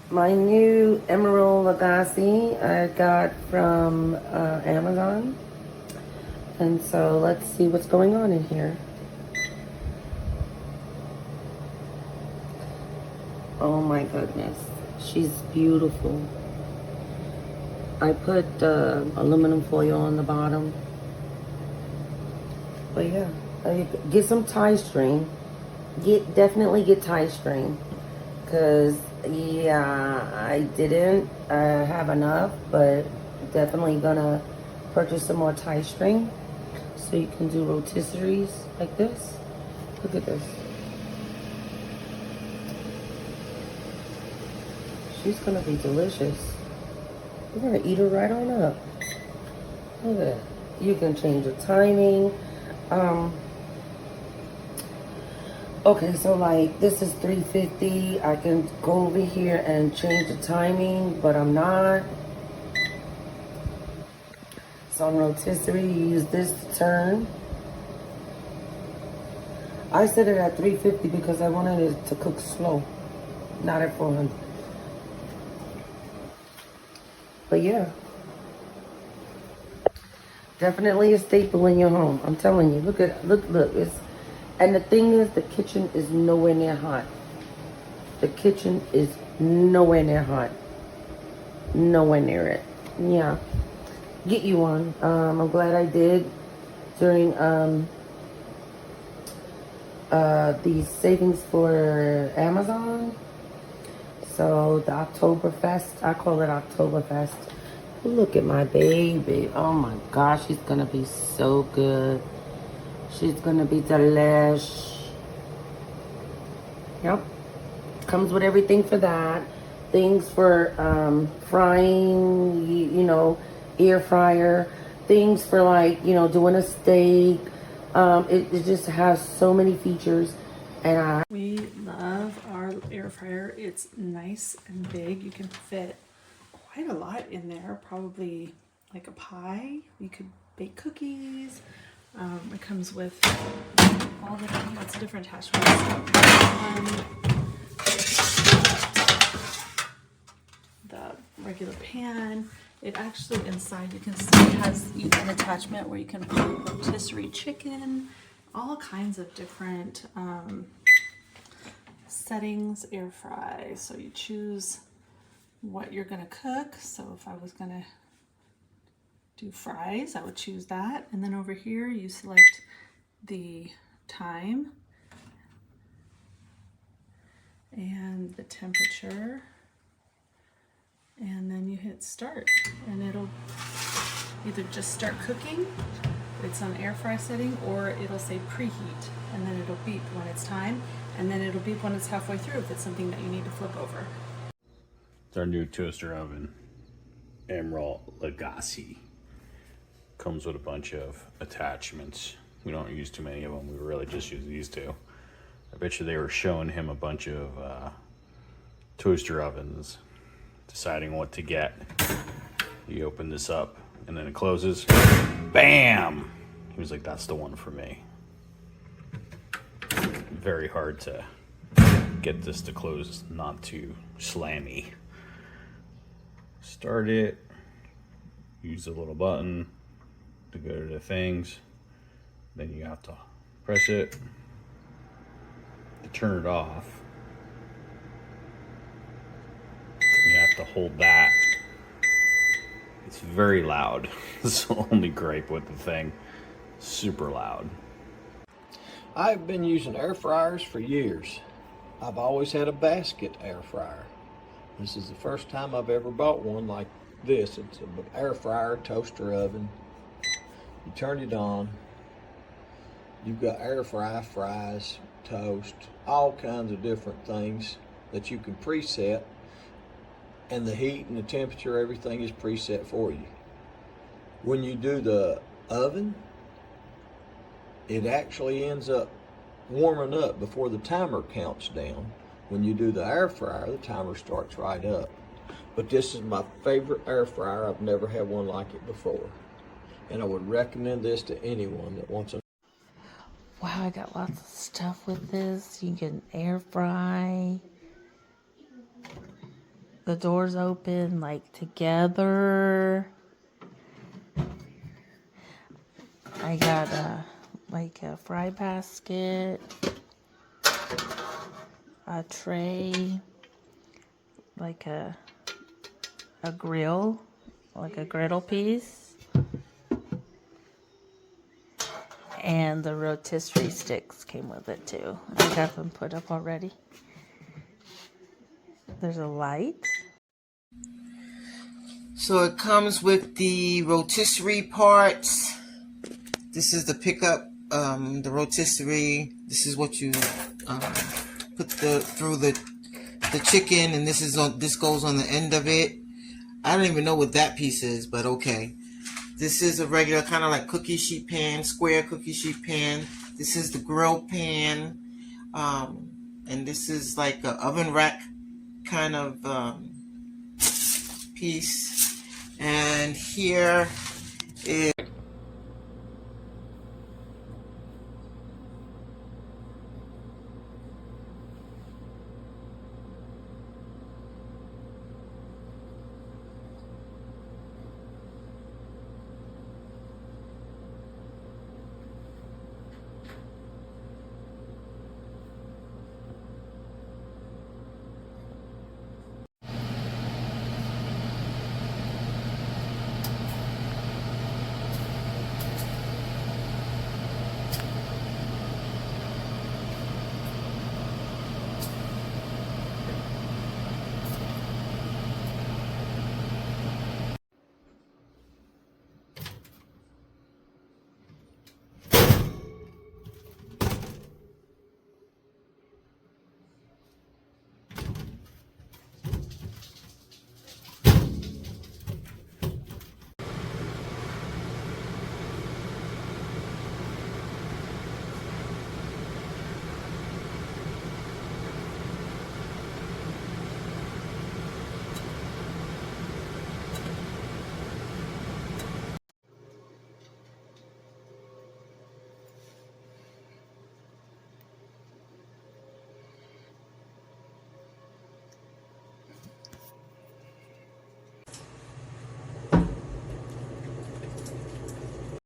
My new Emeril Lagasse I got from Amazon. And so let's see what's going on in here. Oh my goodness. She's beautiful. I put aluminum foil on the bottom. But yeah, get some tie string. Definitely get tie string. Because, yeah, I didn't have enough, but definitely gonna purchase some more tie string so you can do rotisseries like this. Look at this. She's gonna be delicious. We're gonna eat her right on up. Look at that. You can change the timing. Okay, so like this is 350. I can go over here and change the timing, but I'm not. So on rotisserie, you use this to turn. I set it at 350 because I wanted it to cook slow, not at 400. But yeah, definitely a staple in your home. I'm telling you. Look. It's, and the thing is, the kitchen is nowhere near hot. The kitchen is nowhere near hot. Nowhere near it. Yeah. Get you one. I'm glad I did during the savings for Amazon. So the Oktoberfest, I call it Oktoberfest. Look at my baby. Oh my gosh, she's gonna be so good. She's gonna be delish. Yep. Comes with everything for that. Things for frying, you know, air fryer. Things for like, you know, doing a steak. It just has so many features. And we love our air fryer. It's nice and big. You can fit quite a lot in there, probably like a pie. You could bake cookies. It comes with all the lots of different attachments. The regular pan. It actually inside you can see it has an attachment where you can put rotisserie chicken, all kinds of different settings, air fry. So you choose what you're gonna cook. So if I was gonna do fries, I would choose that. And then over here you select the time and the temperature, and then you hit start, and it'll either just start cooking, it's on air fry setting, or it'll say preheat, and then it'll beep when it's time, and then it'll beep when it's halfway through if it's something that you need to flip over. It's our new toaster oven, Emeril Lagasse. Comes with a bunch of attachments. We don't use too many of them. We really just use these two. I bet you they were showing him a bunch of toaster ovens, deciding what to get. You open this up and then it closes. Bam! He was like, that's the one for me. Very hard to get this to close, not too slammy. Start it. Use the little button to go to the things. Then you have to press it to turn it off. You have to hold that. It's very loud. It's the only gripe with the thing. Super loud. I've been using air fryers for years. I've always had a basket air fryer. This is the first time I've ever bought one like this. It's an air fryer toaster oven. You turn it on. You've got air fry, fries, toast, all kinds of different things that you can preset. And the heat and the temperature, everything is preset for you. When you do the oven, it actually ends up warming up before the timer counts down. When you do the air fryer, the timer starts right up. But this is my favorite air fryer. I've never had one like it before. And I would recommend this to anyone that wants a... wow, I got lots of stuff with this. You can air fry. the doors open like together. I got like a fry basket, a tray, like a grill, like a griddle piece, and the rotisserie sticks came with it too. I got them put up already. There's a light. So it comes with the rotisserie parts. This is the pickup, the rotisserie. This is what you put through the chicken, and this goes on the end of it. I don't even know what that piece is, but okay. This is a regular kind of like cookie sheet pan, square cookie sheet pan. This is the grill pan, and this is like an oven rack kind of piece. And here is